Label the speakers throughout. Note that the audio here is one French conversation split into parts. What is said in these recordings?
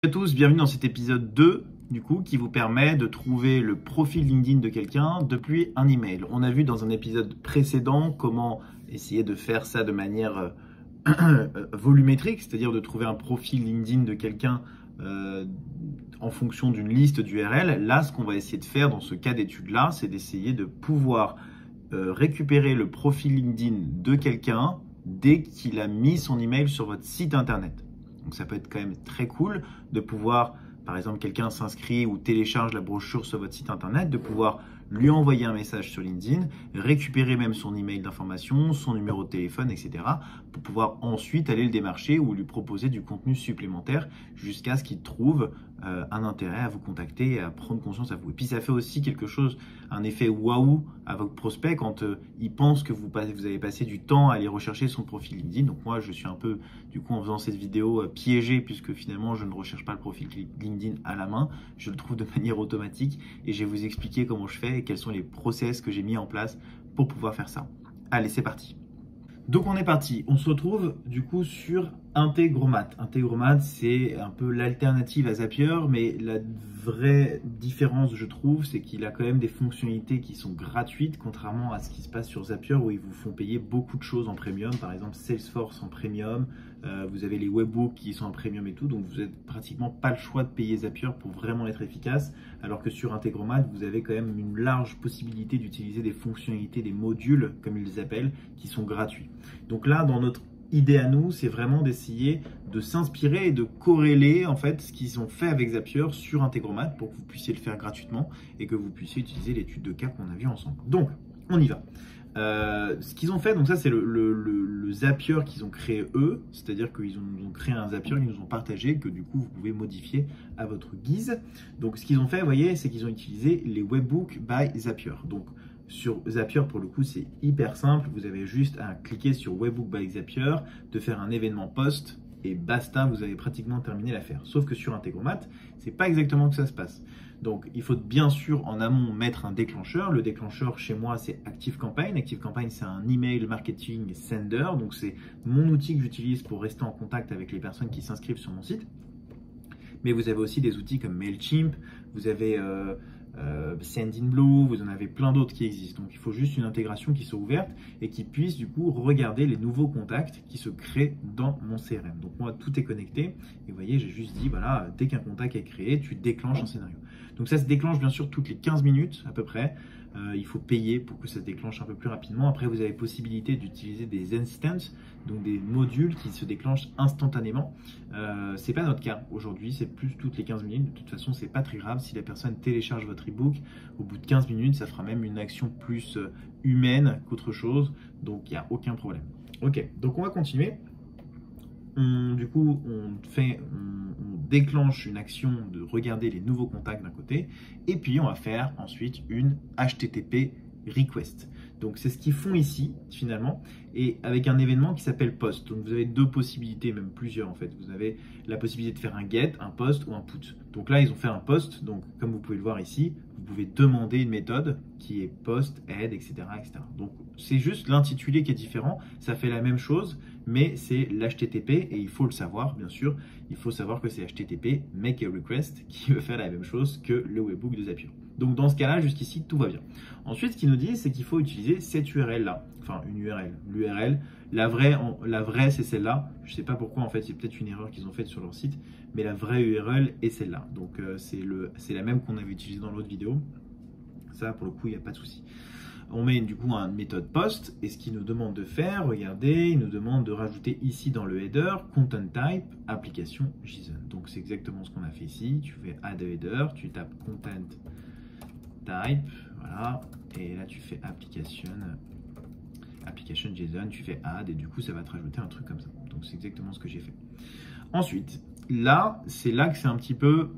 Speaker 1: Bonjour à tous, bienvenue dans cet épisode 2 qui vous permet de trouver le profil LinkedIn de quelqu'un depuis un email. On a vu dans un épisode précédent comment essayer de faire ça de manière volumétrique, c'est-à-dire de trouver un profil LinkedIn de quelqu'un en fonction d'une liste d'URL. Là, ce qu'on va essayer de faire dans ce cas d'étude-là, c'est d'essayer de pouvoir récupérer le profil LinkedIn de quelqu'un dès qu'il a mis son email sur votre site internet. Donc ça peut être quand même très cool de pouvoir, par exemple, quelqu'un s'inscrit ou télécharge la brochure sur votre site internet, de pouvoir lui envoyer un message sur LinkedIn, récupérer même son email d'information, son numéro de téléphone, etc. pour pouvoir ensuite aller le démarcher ou lui proposer du contenu supplémentaire jusqu'à ce qu'il trouve un intérêt à vous contacter et à prendre conscience à vous. Et puis ça fait aussi quelque chose, un effet waouh à votre prospect quand il pense que vous avez passé du temps à aller rechercher son profil LinkedIn. Donc moi je suis un peu, du coup en faisant cette vidéo, piégé puisque finalement je ne recherche pas le profil LinkedIn à la main, je le trouve de manière automatique et je vais vous expliquer comment je fais et quels sont les process que j'ai mis en place pour pouvoir faire ça. Allez, c'est parti. Donc on est parti, on se retrouve du coup sur Integromat. Integromat, c'est un peu l'alternative à Zapier, mais la vraie différence, je trouve, c'est qu'il a quand même des fonctionnalités qui sont gratuites, contrairement à ce qui se passe sur Zapier où ils vous font payer beaucoup de choses en premium, par exemple Salesforce en premium, vous avez les webhooks qui sont en premium et tout, donc vous n'avez pratiquement pas le choix de payer Zapier pour vraiment être efficace, alors que sur Integromat, vous avez quand même une large possibilité d'utiliser des fonctionnalités, des modules, comme ils les appellent, qui sont gratuits. Donc là, dans notre idée à nous, c'est vraiment d'essayer de s'inspirer et de corréler en fait ce qu'ils ont fait avec Zapier sur Integromat pour que vous puissiez le faire gratuitement et que vous puissiez utiliser l'étude de cas qu'on a vu ensemble. Donc, on y va. Ce qu'ils ont fait, donc ça c'est le Zapier qu'ils ont créé eux, c'est-à-dire qu'ils ont créé un Zapier qu'ils nous ont partagé, que du coup vous pouvez modifier à votre guise. Donc ce qu'ils ont fait, vous voyez, c'est qu'ils ont utilisé les webhooks by Zapier. Donc sur Zapier, pour le coup, c'est hyper simple. Vous avez juste à cliquer sur Webhook by Zapier, de faire un événement post et basta, vous avez pratiquement terminé l'affaire. Sauf que sur Integromat, c'est pas exactement que ça se passe. Donc, il faut bien sûr en amont mettre un déclencheur. Le déclencheur chez moi, c'est ActiveCampaign. ActiveCampaign, c'est un email marketing sender. Donc, c'est mon outil que j'utilise pour rester en contact avec les personnes qui s'inscrivent sur mon site. Mais vous avez aussi des outils comme Mailchimp. Vous avez Sendinblue, vous en avez plein d'autres qui existent. Donc il faut juste une intégration qui soit ouverte et qui puisse du coup regarder les nouveaux contacts qui se créent dans mon CRM. Donc moi tout est connecté et vous voyez j'ai juste dit voilà, dès qu'un contact est créé, tu déclenches un scénario. Donc ça se déclenche bien sûr toutes les 15 minutes à peu près. Il faut payer pour que ça se déclenche un peu plus rapidement. Après vous avez possibilité d'utiliser des instances, donc des modules qui se déclenchent instantanément. C'est pas notre cas aujourd'hui, c'est plus toutes les 15 minutes. De toute façon c'est pas très grave si la personne télécharge votre ebook, au bout de 15 minutes, ça fera même une action plus humaine qu'autre chose, donc il n'y a aucun problème. Ok, donc on va continuer. Du coup, on déclenche une action de regarder les nouveaux contacts d'un côté, et puis on va faire ensuite une HTTP request. Donc c'est ce qu'ils font ici finalement, et avec un événement qui s'appelle post. Donc vous avez deux possibilités, même plusieurs en fait. Vous avez la possibilité de faire un get, un post ou un put. Donc là ils ont fait un post, donc comme vous pouvez le voir ici, vous pouvez demander une méthode qui est post, add, etc. etc. Donc c'est juste l'intitulé qui est différent, ça fait la même chose, mais c'est l'HTTP et il faut le savoir bien sûr. Il faut savoir que c'est HTTP make a request qui veut faire la même chose que le webhook de Zapier. Donc dans ce cas-là, jusqu'ici, tout va bien. Ensuite, ce qu'ils nous disent, c'est qu'il faut utiliser cette URL-là. Enfin, une URL. L'URL, la vraie c'est celle-là. Je ne sais pas pourquoi, en fait, c'est peut-être une erreur qu'ils ont faite sur leur site. Mais la vraie URL est celle-là. Donc c'est la même qu'on avait utilisée dans l'autre vidéo. Ça, pour le coup, il n'y a pas de souci. On met du coup une méthode post et ce qu'il nous demande de faire, regardez, il nous demande de rajouter ici dans le header content type application JSON. Donc c'est exactement ce qu'on a fait ici. Tu fais add header, tu tapes content type, voilà, et là tu fais application JSON, tu fais add et du coup ça va te rajouter un truc comme ça. Donc c'est exactement ce que j'ai fait. Ensuite, là, c'est là que c'est un petit peu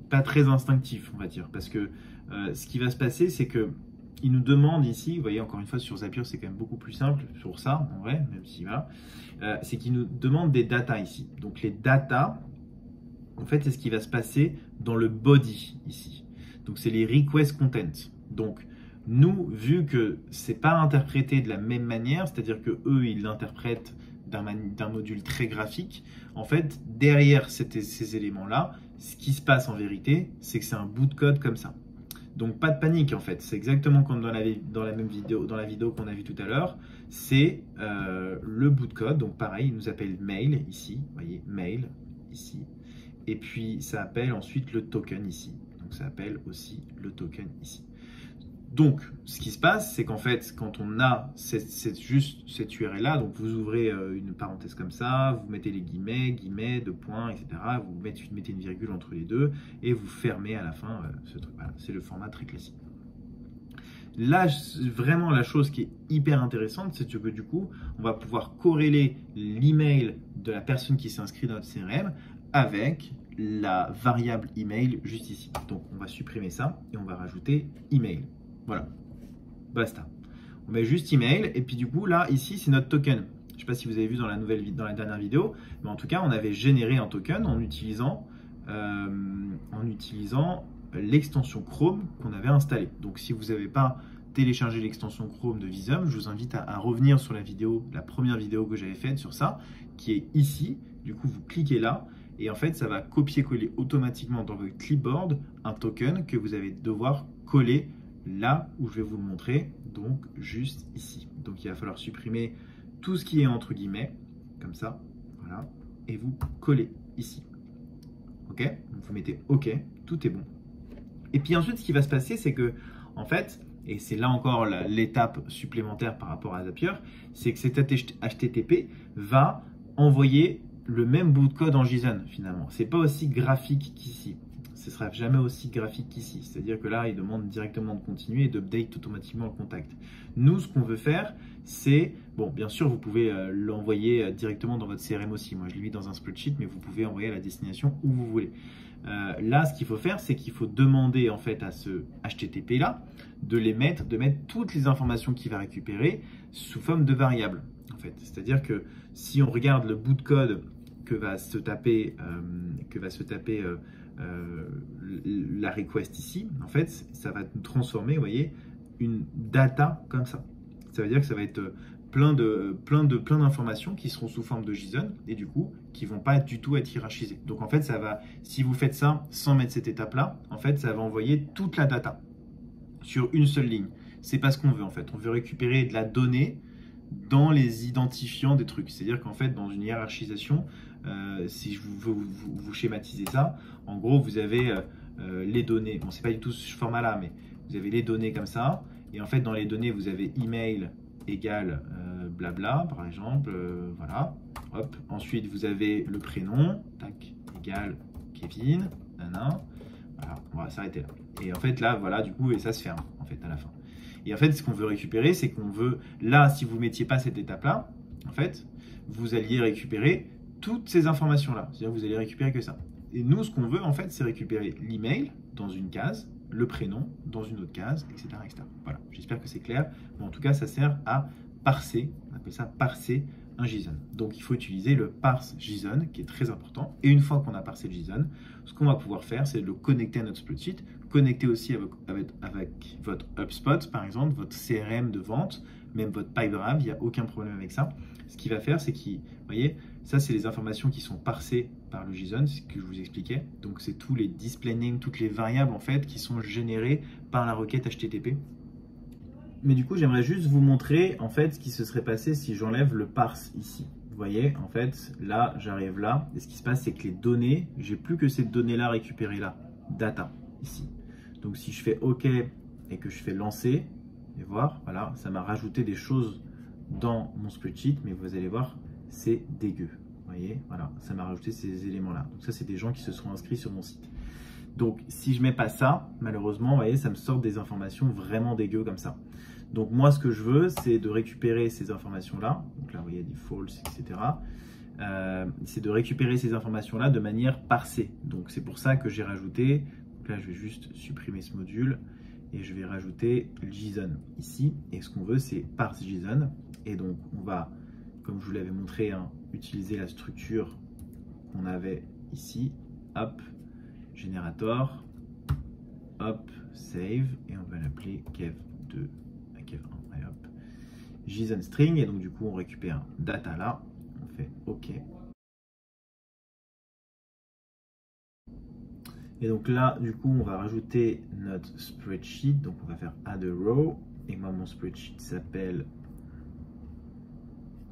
Speaker 1: pas très instinctif, on va dire, parce que ce qui va se passer, c'est que il nous demande ici, vous voyez encore une fois sur Zapier c'est quand même beaucoup plus simple sur ça en vrai, même si voilà, c'est qu'il nous demande des datas ici. Donc les datas, en fait c'est ce qui va se passer dans le body ici. Donc c'est les request content. Donc nous, vu que c'est pas interprété de la même manière, c'est-à-dire que eux ils l'interprètent d'un module très graphique, en fait, derrière ces éléments-là, ce qui se passe en vérité, c'est que c'est un bout de code comme ça. Donc pas de panique en fait, c'est exactement comme dans la même vidéo, dans la vidéo qu'on a vue tout à l'heure, c'est le bout de code, donc pareil, il nous appelle mail ici, vous voyez, mail ici, et puis ça appelle ensuite le token ici, donc ça appelle aussi le token ici. Donc, ce qui se passe, c'est qu'en fait, quand on a juste cette URL là, donc vous ouvrez une parenthèse comme ça, vous mettez les guillemets, deux points, etc. Vous mettez une virgule entre les deux et vous fermez à la fin ce truc. Voilà, c'est le format très classique. Là, vraiment, la chose qui est hyper intéressante, c'est que du coup, on va pouvoir corréler l'email de la personne qui s'est inscrite dans notre CRM avec la variable email juste ici. Donc, on va supprimer ça et on va rajouter email. Voilà, basta. On met juste email et puis du coup là ici c'est notre token. Je ne sais pas si vous avez vu dans la dernière vidéo, mais en tout cas on avait généré un token en utilisant l'extension Chrome qu'on avait installée. Donc si vous n'avez pas téléchargé l'extension Chrome de Visum, je vous invite à revenir sur la première vidéo que j'avais faite sur ça, qui est ici. Du coup vous cliquez là et en fait ça va copier-coller automatiquement dans votre clipboard un token que vous allez devoir coller là où je vais vous le montrer, donc juste ici. Donc il va falloir supprimer tout ce qui est entre guillemets, comme ça, voilà, et vous collez ici. Ok, donc vous mettez OK, tout est bon. Et puis ensuite, ce qui va se passer, c'est que, en fait, et c'est là encore l'étape supplémentaire par rapport à Zapier, c'est que cet HTTP va envoyer le même bout de code en JSON finalement. C'est pas aussi graphique qu'ici. Ce ne sera jamais aussi graphique qu'ici. C'est-à-dire que là, il demande directement de continuer et d'update automatiquement le contact. Nous, ce qu'on veut faire, c'est, bon, bien sûr, vous pouvez l'envoyer directement dans votre CRM aussi. Moi, je l'ai mis dans un spreadsheet, mais vous pouvez envoyer à la destination où vous voulez. Là, ce qu'il faut faire, c'est qu'il faut demander en fait à ce HTTP là de mettre toutes les informations qu'il va récupérer sous forme de variables. En fait, c'est-à-dire que si on regarde le bout de code que va se taper la request ici, en fait, ça va transformer, vous voyez, une data comme ça. Ça veut dire que ça va être plein d'informations qui seront sous forme de JSON et du coup, qui vont pas du tout être hiérarchisées. Donc en fait, ça va, si vous faites ça sans mettre cette étape-là, en fait, ça va envoyer toute la data sur une seule ligne. C'est pas ce qu'on veut en fait. On veut récupérer de la donnée dans les identifiants des trucs. C'est-à-dire qu'en fait, dans une hiérarchisation, si je veux vous schématiser ça, en gros, vous avez les données. Bon, c'est pas du tout ce format-là, mais vous avez les données comme ça. Et en fait, dans les données, vous avez email égale blabla, par exemple. Voilà. Hop. Ensuite, vous avez le prénom, tac, égale Kevin. Nana. Voilà. On va s'arrêter là. Et en fait, là, voilà, du coup, et ça se ferme, en fait, à la fin. Et en fait, ce qu'on veut récupérer, c'est qu'on veut, là, si vous ne mettiez pas cette étape-là, en fait, vous alliez récupérer toutes ces informations-là. C'est-à-dire que vous allez récupérer que ça. Et nous, ce qu'on veut, en fait, c'est récupérer l'email dans une case, le prénom dans une autre case, etc. etc. Voilà, j'espère que c'est clair. Mais en tout cas, ça sert à parser, on appelle ça parser un JSON. Donc, il faut utiliser le parse JSON, qui est très important. Et une fois qu'on a parsé le JSON, ce qu'on va pouvoir faire, c'est de le connecter à notre spreadsheet, connecter aussi avec votre HubSpot, par exemple, votre CRM de vente, même votre Pipedrive, il n'y a aucun problème avec ça. Ce qu'il va faire, c'est qu'il, vous voyez, ça, c'est les informations qui sont parsées par le JSON, c'est ce que je vous expliquais. Donc, c'est tous les display names, toutes les variables, en fait, qui sont générées par la requête HTTP. Mais du coup, j'aimerais juste vous montrer, en fait, ce qui se serait passé si j'enlève le parse ici. Vous voyez, en fait, là, j'arrive là, et ce qui se passe, c'est que les données, j'ai plus que ces données-là récupérées là, data, ici. Donc, si je fais OK et que je fais lancer, et voir, voilà, ça m'a rajouté des choses dans mon spreadsheet, mais vous allez voir, c'est dégueu. Vous voyez, voilà, ça m'a rajouté ces éléments-là. Donc ça, c'est des gens qui se sont inscrits sur mon site. Donc, si je mets pas ça, malheureusement, vous voyez, ça me sort des informations vraiment dégueu comme ça. Donc, moi, ce que je veux, c'est de récupérer ces informations-là. Donc là, vous voyez, des false, etc. C'est de récupérer ces informations-là de manière parsée. Donc, c'est pour ça que j'ai rajouté. Donc là, je vais juste supprimer ce module et je vais rajouter le JSON ici. Et ce qu'on veut, c'est parse JSON. Et donc, on va, comme je vous l'avais montré, hein, utiliser la structure qu'on avait ici. Hop, générateur, hop, save, et on va l'appeler kev2, kev1, et hop, JSON string, et donc du coup on récupère data là, fait OK. Et donc là, du coup, on va rajouter notre spreadsheet. Donc on va faire add a row. Et moi, mon spreadsheet s'appelle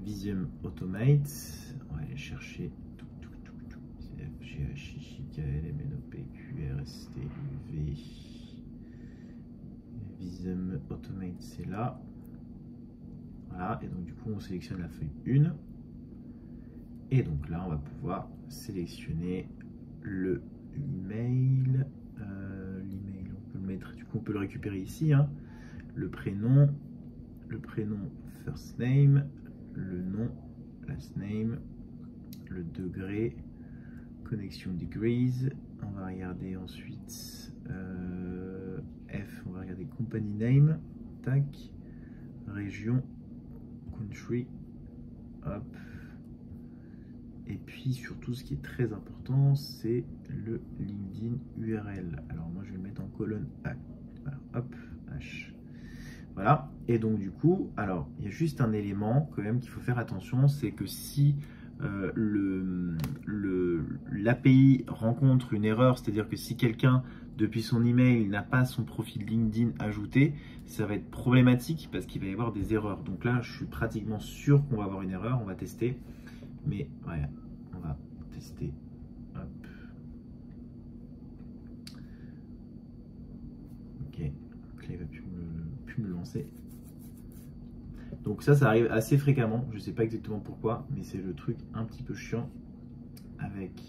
Speaker 1: Visium Automate. On va aller chercher Visium Automate, c'est là. Voilà, et donc du coup, on sélectionne la feuille 1. Et donc là, on va pouvoir sélectionner le email. L'email, on peut le mettre, du coup, on peut le récupérer ici. Hein. Le prénom first name, le nom last name, le degré, connection degrees. On va regarder ensuite F, on va regarder company name, tac, région, country, hop. Et puis surtout, ce qui est très important, c'est le LinkedIn URL. Alors moi, je vais le mettre en colonne A. Voilà, hop, H. Voilà. Et donc du coup, alors il y a juste un élément quand même qu'il faut faire attention, c'est que si l'API rencontre une erreur, c'est-à-dire que si quelqu'un depuis son email n'a pas son profil LinkedIn ajouté, ça va être problématique parce qu'il va y avoir des erreurs. Donc là, je suis pratiquement sûr qu'on va avoir une erreur. On va tester. Mais ouais, on va tester. Hop. Ok, donc là il va plus me lancer. Donc ça arrive assez fréquemment. Je ne sais pas exactement pourquoi, mais c'est le truc un petit peu chiant. Avec,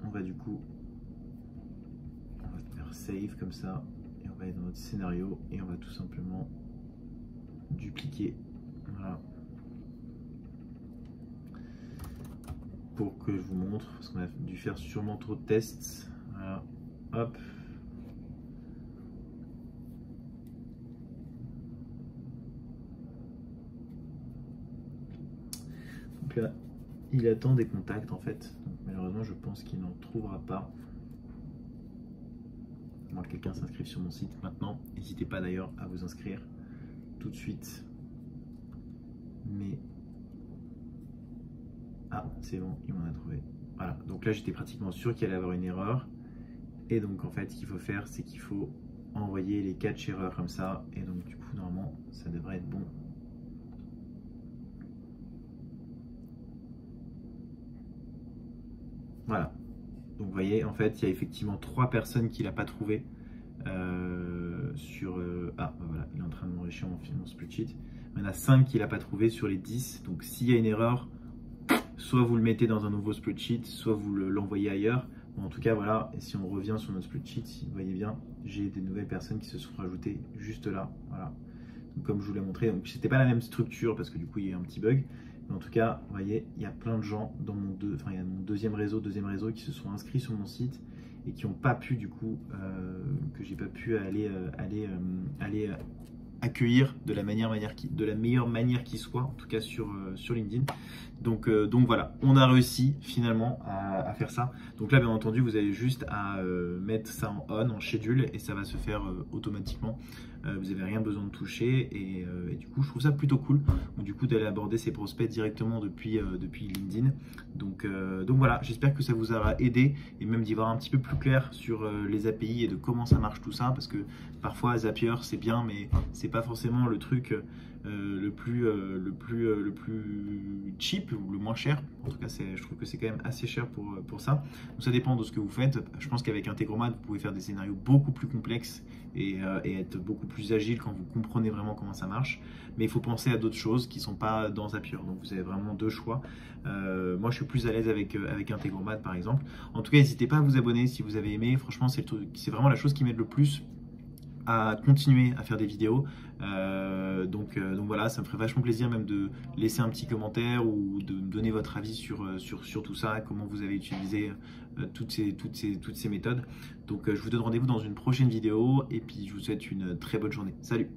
Speaker 1: on va du coup, on va faire save comme ça et on va aller dans notre scénario et on va tout simplement dupliquer. Voilà. Pour que je vous montre, parce qu'on a dû faire sûrement trop de tests. Voilà, hop. Donc là, il attend des contacts en fait. Donc, malheureusement, je pense qu'il n'en trouvera pas. Moi, quelqu'un s'inscrive sur mon site maintenant. N'hésitez pas d'ailleurs à vous inscrire tout de suite. Mais ah, c'est bon, il m'en a trouvé. Voilà, donc là j'étais pratiquement sûr qu'il allait avoir une erreur. Et donc en fait, ce qu'il faut faire, c'est qu'il faut envoyer les catch erreurs comme ça. Et donc du coup, normalement, ça devrait être bon. Voilà. Donc vous voyez, en fait, il y a effectivement 3 personnes qui ne l'a pas trouvé. Ah, voilà, il est en train de m'enrichir mon spreadsheet. Il y en a 5 qui ne l'a pas trouvé sur les 10. Donc s'il y a une erreur, soit vous le mettez dans un nouveau spreadsheet, soit vous l'envoyez ailleurs. Bon, en tout cas, voilà, et si on revient sur notre spreadsheet, vous voyez bien, j'ai des nouvelles personnes qui se sont rajoutées juste là. Voilà. Donc, comme je vous l'ai montré, donc c'était pas la même structure parce que du coup, il y a eu un petit bug. Mais en tout cas, vous voyez, il y a plein de gens dans mon, il y a mon deuxième réseau qui se sont inscrits sur mon site et qui n'ont pas pu, du coup, que j'ai pas pu aller accueillir de la meilleure manière qui soit, en tout cas sur LinkedIn. Donc voilà, on a réussi finalement à faire ça. Donc là, bien entendu, vous avez juste à mettre ça en on, en schedule, et ça va se faire automatiquement. Vous n'avez rien besoin de toucher, et du coup, je trouve ça plutôt cool. Donc, du coup, d'aller aborder ses prospects directement depuis LinkedIn. Donc voilà, j'espère que ça vous aura aidé, et même d'y voir un petit peu plus clair sur les API et de comment ça marche tout ça, parce que parfois Zapier c'est bien, mais c'est pas forcément le truc le plus cheap ou le moins cher. En tout cas, je trouve que c'est quand même assez cher pour ça. Donc ça dépend de ce que vous faites. Je pense qu'avec Integromat, vous pouvez faire des scénarios beaucoup plus complexes et être beaucoup plus agile quand vous comprenez vraiment comment ça marche. Mais il faut penser à d'autres choses qui ne sont pas dans Zapier. Donc vous avez vraiment 2 choix. Moi, je suis plus à l'aise avec Integromat par exemple. En tout cas, n'hésitez pas à vous abonner si vous avez aimé. Franchement, c'est vraiment la chose qui m'aide le plus à continuer à faire des vidéos. Donc voilà, ça me ferait vachement plaisir même de laisser un petit commentaire ou de me donner votre avis sur tout ça, comment vous avez utilisé toutes ces méthodes. Donc je vous donne rendez-vous dans une prochaine vidéo et puis je vous souhaite une très bonne journée. Salut!